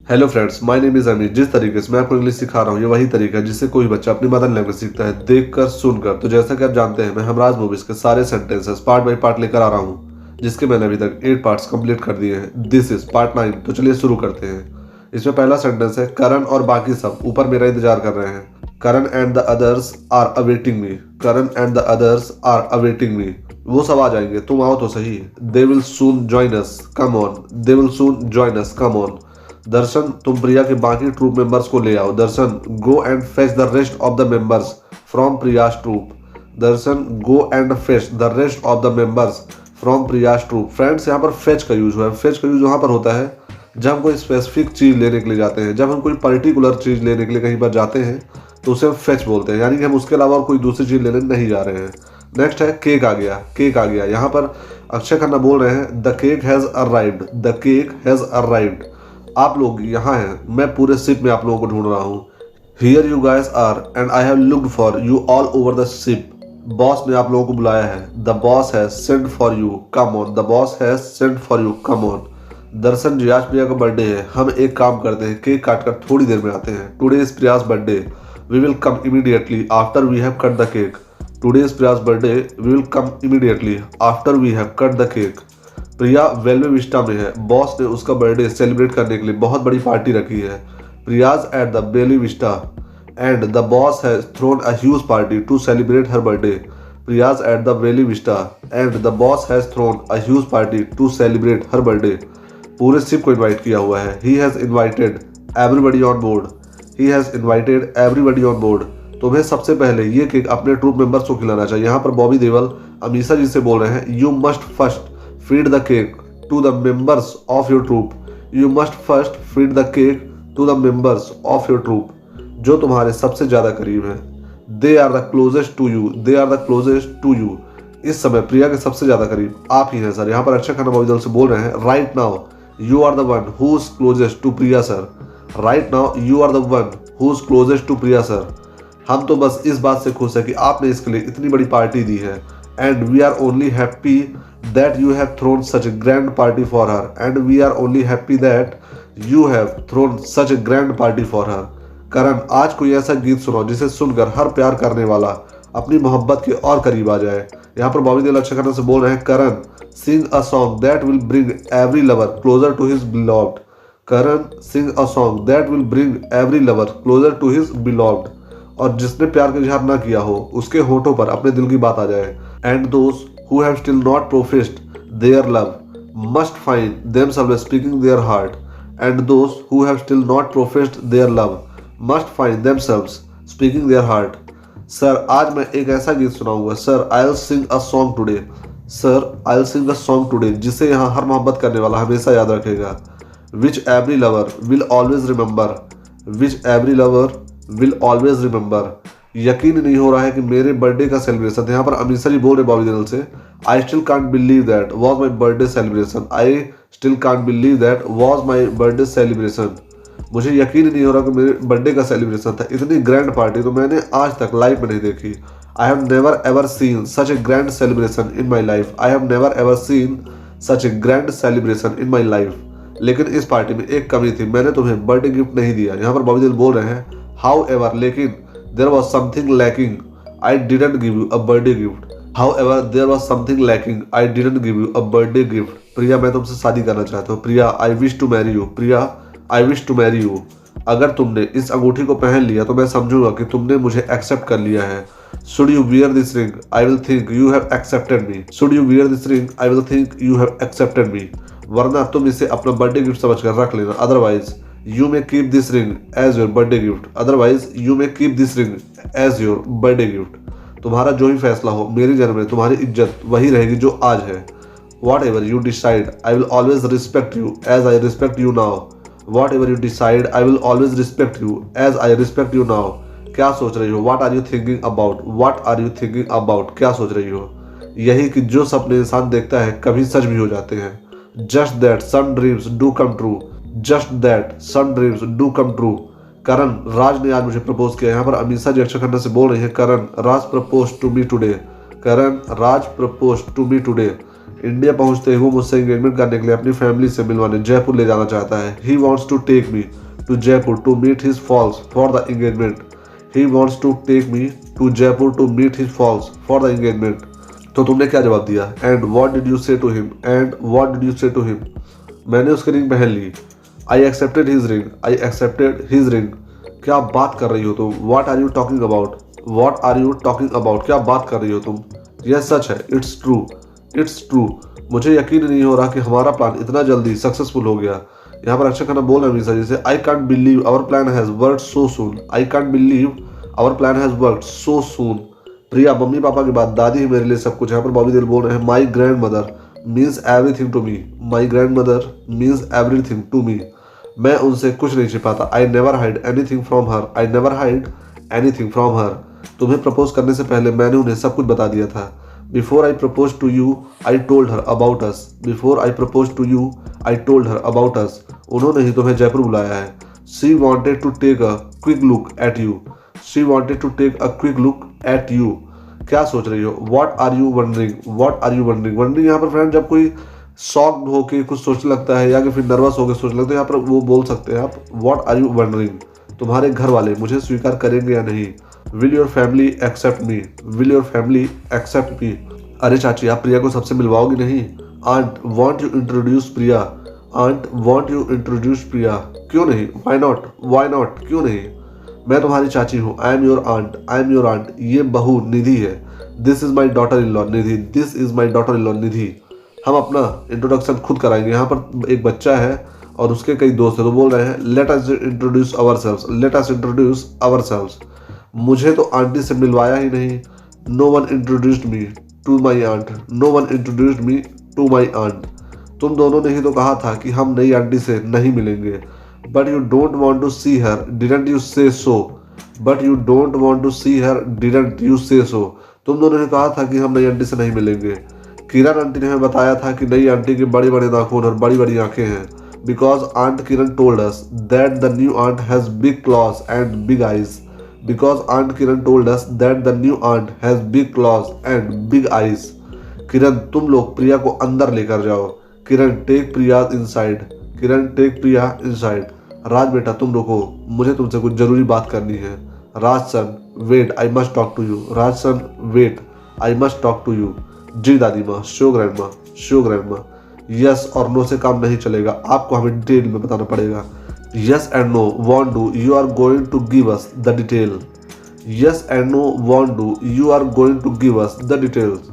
Hello friends, my name is Amit. जिस तरीके से मैं आपको इंग्लिश सिखा रहा हूँ, ये वही तरीका है जिससे कोई बच्चा अपनी मदर लैंग्वेज सीखता है, देखकर सुनकर। तो जैसा कि आप जानते हैं, मैं हमराज मूवीज के सारे सेंटेंसेस पार्ट बाय पार्ट लेकर आ रहा हूँ, जिसके मैंने अभी तक 8 पार्ट्स कंप्लीट कर दिए हैं। This is part 9। तो चलिए शुरू करते हैं। इसमें पहला सेंटेंस है, करण और बाकी सब ऊपर मेरा इंतजार कर रहे हैं। Karan and the others are awaiting me. Karan and the others are awaiting me. वो सब आ जाएंगे, तुम आओ तो सही। They will soon join us, come on. They will soon join us, come on. Darshan, तुम प्रिया के बाकी ट्रूप मेंबर्स को ले आओ। Darshan, go and fetch the rest of the members from Priya's troop. Darshan, go and fetch the rest of the members from Priya's troupe. Friends, यहाँ पर fetch का use हुआ है। फेच का यूज वहाँ पर होता है जब हम कोई स्पेसिफिक चीज़ लेने के लिए जाते हैं। जब हम कोई पर्टिकुलर चीज़ लेने के लिए कहीं पर जाते हैं तो उसे हम फेच बोलते हैं, यानी कि हम उसके अलावा और कोई दूसरी चीज़ लेने नहीं जा रहे हैं। नेक्स्ट है केक आ गया। केक आ गया, यहाँ पर अक्षय खन्ना बोल रहे हैं, the cake has arrived. The cake has arrived. आप लोग यहाँ हैं, मैं पूरे शिप में आप लोगों को ढूंढ रहा हूँ। Here you guys are and I have looked for you all over the ship. Boss ने आप लोगों को बुलाया है। The boss has sent for you, come on. The boss has sent for you, come on. Darshan ji, आज प्रिया का birthday है। हम एक काम करते हैं, केक काट कर थोड़ी देर में आते हैं। Today is Priya's birthday, we will come immediately after we have cut the cake. Today is Priya's birthday, we will come immediately after we have cut the cake. Priya Wellway Vista में है। बॉस ने उसका बर्थडे सेलिब्रेट करने के लिए बहुत बड़ी party रखी है। Priya's at the Bella Vista and the boss has thrown a huge party to celebrate her birthday. Priya's at the Bella Vista and the boss has thrown a huge party to celebrate her birthday. पूरे ship को invite किया हुआ है। He has invited everybody on board. He has invited everybody on board. तुम्हें सबसे पहले ये cake अपने ट्रूप मेंबर्स को खिलाना चाहिए। यहाँ पर बॉबी देओल अमीषा जी से बोल रहे हैं, you must first feed the cake to the members of your troop. You must first feed the cake to the members of your troop. जो तुम्हारे सबसे ज्यादा करीब हैं। They are the closest to you. They are the closest to you. इस समय प्रिया के सबसे ज्यादा करीब आप ही हैं सर। यहाँ पर अक्षय खन्ना बॉबी देओल से बोल रहे हैं, right now you are the one who is closest to Priya sir. Right now you are the one who is closest to Priya sir. हम तो बस इस बात से खुश है कि आपने इसके लिए इतनी बड़ी पार्टी दी है। And we are only happy that you have thrown such a grand party for her. And we are only happy that you have thrown such a grand party for her. करण, आज कोई ऐसा गीत सुनाओ जिसे सुनकर हर प्यार करने वाला अपनी मोहब्बत के और करीब आ जाए। यहाँ पर बॉबी देओल अक्षय खन्ना से बोल रहे हैं, करण, sing a song that will bring every lover closer to his beloved. Karan, sing a song that will bring every lover closer to his beloved. और जिसने प्यार का इजहार ना किया हो उसके होठों पर अपने दिल की बात आ जाए। And those who have still not professed their love must find themselves speaking their heart. And those who have still not professed their love must find themselves speaking their heart. Sir, आज मैं एक ऐसा गीत सुनाऊंगा। Sir, I'll sing a song today. Sir, I'll sing a song today जिसे यहाँ हर मोहब्बत करने वाला हमेशा याद रखेगा। Which every lover will always remember. Which every lover will always remember. यकीन नहीं हो रहा है कि मेरे बर्थडे का सेलिब्रेशन, यहाँ पर अमीषा जी बोल रहे बॉबी देओल से, I still can't believe that was my birthday celebration. I still can't believe that was my birthday celebration. मुझे यकीन नहीं हो रहा कि मेरे बर्थडे का सेलिब्रेशन था। इतनी ग्रैंड पार्टी तो मैंने आज तक लाइफ में नहीं देखी। I have never ever seen such A grand celebration in my life. I have never ever seen such A grand celebration in my life. लेकिन इस पार्टी में एक कमी थी, मैंने तुम्हें बर्थडे गिफ्ट नहीं दिया। यहाँ पर बॉबी देओल बोल रहे हैं, हाउ एवर, लेकिन there was something lacking. I didn't give you a birthday gift. However, there was something lacking. I didn't give you a birthday gift. प्रिया, मैं तुमसे शादी करना चाहता हूँ। प्रिया, I wish to marry you. Priya, I wish to marry you. अगर तुमने इस अंगूठी को पहन लिया तो मैं समझूंगा कि तुमने मुझे एक्सेप्ट कर लिया है। Should you wear this ring? I will think you have accepted me. Should you wear this ring? I will think you have accepted me. वरना तुम इसे अपना बर्थडे गिफ्ट समझकर रख लेना। Otherwise, you may keep this ring as your birthday gift. Otherwise, you may keep this ring as your birthday gift. तुम्हारा जो भी फैसला हो, मेरी जन्म में तुम्हारी इज्जत वही रहेगी जो आज है। Whatever you decide, I will always respect you as I respect you now. Whatever you decide, I will always respect you as I respect you now. क्या सोच रही हो? What are you thinking about? What are you thinking about? क्या सोच रही हो? यही कि जो सपने इंसान देखता है कभी सच भी हो जाते हैं। Just that some dreams do come true. Just that some dreams do come true. करण, राज ने आज मुझे प्रपोज किया। यहाँ पर अमीषा जी अक्षय खन्ना से बोल रही है, Karan, Raj propose to me today. Karan, Raj propose to me today. India पहुंचते ही वो मुझसे एंगेजमेंट करने के लिए अपनी फैमिली से मिलवाने जयपुर ले जाना चाहता है। He wants to take me to Jaipur to meet his folks for the engagement. He wants to take me to Jaipur to meet his folks for the engagement. तो तुमने क्या जवाब दिया? And what did you say to him? And what did you say to him? मैंने उसकी ring पहन ली। I accepted his ring. I accepted his ring. क्या बात कर रही हो तुम? What are you talking about? What are you talking about? क्या बात कर रही हो तुम? यह सच है। It's true. It's true. मुझे यकीन नहीं हो रहा कि हमारा प्लान इतना जल्दी सक्सेसफुल हो गया। यहाँ पर अक्षय खन्ना बोल रहे हैं अमीषा जी से, I can't believe our plan has worked so soon. I can't believe our plan has worked so soon. Priya, mummy papa के बाद दादी ही मेरे लिए सब कुछ। यहाँ पर बॉबी देओल बोल रहे हैं, my grandmother means everything to me. My grandmother means everything to me. मैं उनसे कुछ नहीं छिपाता। I never hide anything from her. I never hide anything from her. तुम्हें प्रपोज करने से पहले मैंने उन्हें सब कुछ बता दिया था। Before I proposed to you, I told her about us. Before I proposed to you, I told her about us. उन्होंने ही तुम्हें जयपुर बुलाया है। She wanted to take a quick look at you. She wanted to take a quick look at you. क्या सोच रही हो? What are you wondering? What are you wondering? Wondering यहाँ पर फ्रेंड जब कोई शॉक्ड होके कुछ सोचने लगता है या कि फिर नर्वस होकर सोचने लगता है, यहाँ पर वो बोल सकते हैं आप What are you wondering? तुम्हारे घर वाले मुझे स्वीकार करेंगे या नहीं? Will your family accept me? Will your family accept me? अरे चाची, आप प्रिया को सबसे मिलवाओगी नहीं? Aunt, want you introduce Priya? Aunt, want you introduce प्रिया? क्यों नहीं? Why not? Why not? क्यों नहीं? मैं तुम्हारी चाची हूँ। I am your aunt. I am your aunt. ये बहू निधि है। This is my daughter-in-law Nidhi. This is my daughter-in-law निधि। हम अपना इंट्रोडक्शन खुद कराएंगे। यहाँ पर एक बच्चा है और उसके कई दोस्त हैं, तो बोल रहे हैं Let us introduce ourselves. Let us introduce ourselves. मुझे तो आंटी से मिलवाया ही नहीं। No one introduced me to my aunt. No one introduced me to my aunt. तुम दोनों ने ही तो कहा था कि हम नई आंटी से नहीं मिलेंगे। But you don't want to see her, didn't you say so? But you don't want to see her, didn't you say so? तुम दोनों ने कहा था कि हम नई आंटी से नहीं मिलेंगे। किरण आंटी ने हमें बताया था कि नई आंटी के बड़े बड़े नाखून और बड़ी बड़ी आंखें हैं। Because Aunt Kiran told us that the new aunt has big claws and big eyes. Because Aunt Kiran told us that the new aunt has big claws and big eyes. किरण, तुम लोग प्रिया को अंदर लेकर जाओ। किरण, टेक प्रिया inside. किरण, take प्रिया inside. राज बेटा, तुम रुको, मुझे तुमसे कुछ जरूरी बात करनी है। Raj son, wait, I must talk to you. Raj son, wait, I must talk to you. जी दादी माँ, sure grandma, sure grandma. Yes और नो से काम नहीं चलेगा, आपको हमें डिटेल में बताना पड़ेगा। Yes and no, won't do. You are going to give us the detail. Yes and no, won't do. You are going to give us the details.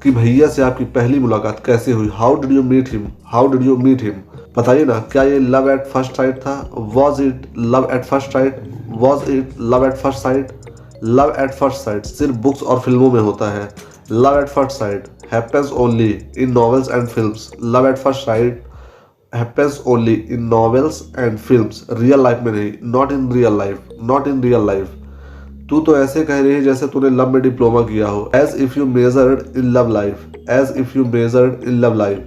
कि भैया से आपकी पहली मुलाकात कैसे हुई? How did you meet him? How did you meet him? बताइए ना, क्या ये love at first sight था? Was it love at first sight? Was it love at first sight? Love at first sight सिर्फ बुक्स और फिल्मों में होता है। Love at first sight happens only in novels and films. Love at first sight happens only in novels and films. Real life में नहीं। Not in real life. Not in real life. तू तो ऐसे कह रही है जैसे तूने लव में डिप्लोमा किया हो। As if you measured in love life. As if you measured in love life.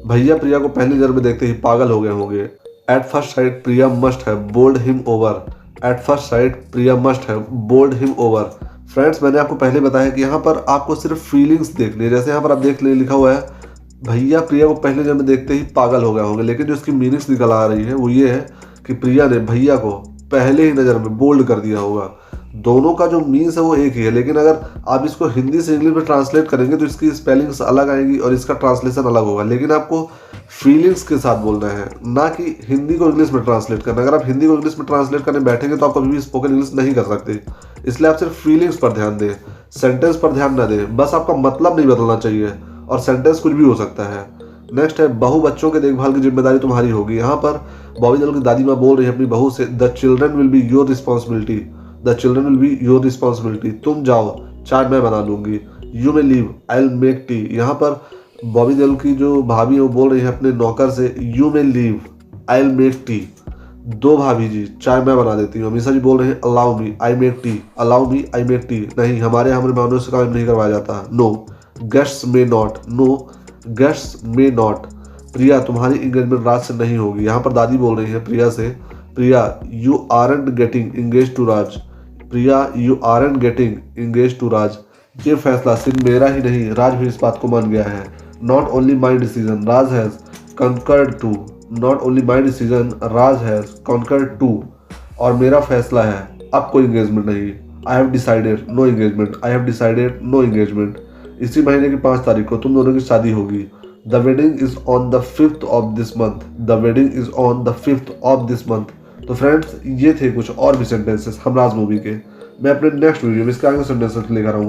भैया प्रिया को पहली नजर में देखते ही पागल हो गए होंगे। At first sight Priya must have bowled him over. At first sight Priya must have bowled him over. Friends, मैंने आपको पहले बताया कि यहाँ पर आपको सिर्फ फीलिंग्स देखनी है। जैसे यहाँ पर आप देख ले, लिखा हुआ है भैया प्रिया को पहले नजर में देखते ही पागल हो गए होंगे, लेकिन जो इसकी मीनिंग्स निकल आ रही है वो ये है कि प्रिया ने भैया को पहले ही नज़र में बोल्ड कर दिया होगा। दोनों का जो मीन्स है वो एक ही है, लेकिन अगर आप इसको हिंदी से इंग्लिश में ट्रांसलेट करेंगे तो इसकी स्पेलिंग्स अलग आएंगी और इसका ट्रांसलेशन अलग होगा। लेकिन आपको फीलिंग्स के साथ बोलना है, ना कि हिंदी को इंग्लिश में ट्रांसलेट करना। अगर आप हिंदी को इंग्लिश में ट्रांसलेट करने बैठेंगे तो आप कभी भी स्पोकन इंग्लिश नहीं कर सकते। इसलिए आप सिर्फ फीलिंग्स पर ध्यान दें, सेंटेंस पर ध्यान ना दें। बस आपका मतलब नहीं बदलना चाहिए और सेंटेंस कुछ भी हो सकता है। नेक्स्ट है, बहू बच्चों के देखभाल की जिम्मेदारी तुम्हारी होगी। यहाँ पर बॉबी देओल की दादी माँ बोल रही है अपनी बहू से, the children will be your responsibility. The children will be your responsibility. तुम जाओ, चाय मैं बना लूंगी। You may leave, I will make tea. यहाँ पर बॉबी देओल की जो भाभी है वो बोल रही है अपने नौकर से, you may leave, I will make tea. दो भाभी जी, चाय मैं बना देती हूँ। अमीषा जी बोल रहे हैं, allow me, I make tea. Allow me, I make tea. नहीं, हमारे यहाँ मेहमानों से काम नहीं करवाया जाता। No, guests may not. No, guests may not. Priya, तुम्हारी एंगेजमेंट राज से नहीं होगी। यहाँ पर दादी बोल रही है प्रिया से, Priya you aren't getting engage to Raj. Priya you aren't getting engage to Raj. ये फैसला सिर्फ मेरा ही नहीं, राज भी इस बात को मान गया है। Not only my decision Raj has concurred too, not only my decision Raj has concurred too, और मेरा फैसला है अब कोई इंगेजमेंट नहीं। I have decided no engagement, I have decided no engagement. इसी महीने की 5 तारीख को तुम दोनों की शादी होगी। The wedding is on the 5th of this month, the wedding is on the 5th of this month. तो फ्रेंड्स ये थे कुछ और भी सेंटेंसेस हमराज मूवी के। मैं अपने नेक्स्ट वीडियो में इसके आगे सेंटेंसेस लेकर आऊँगा।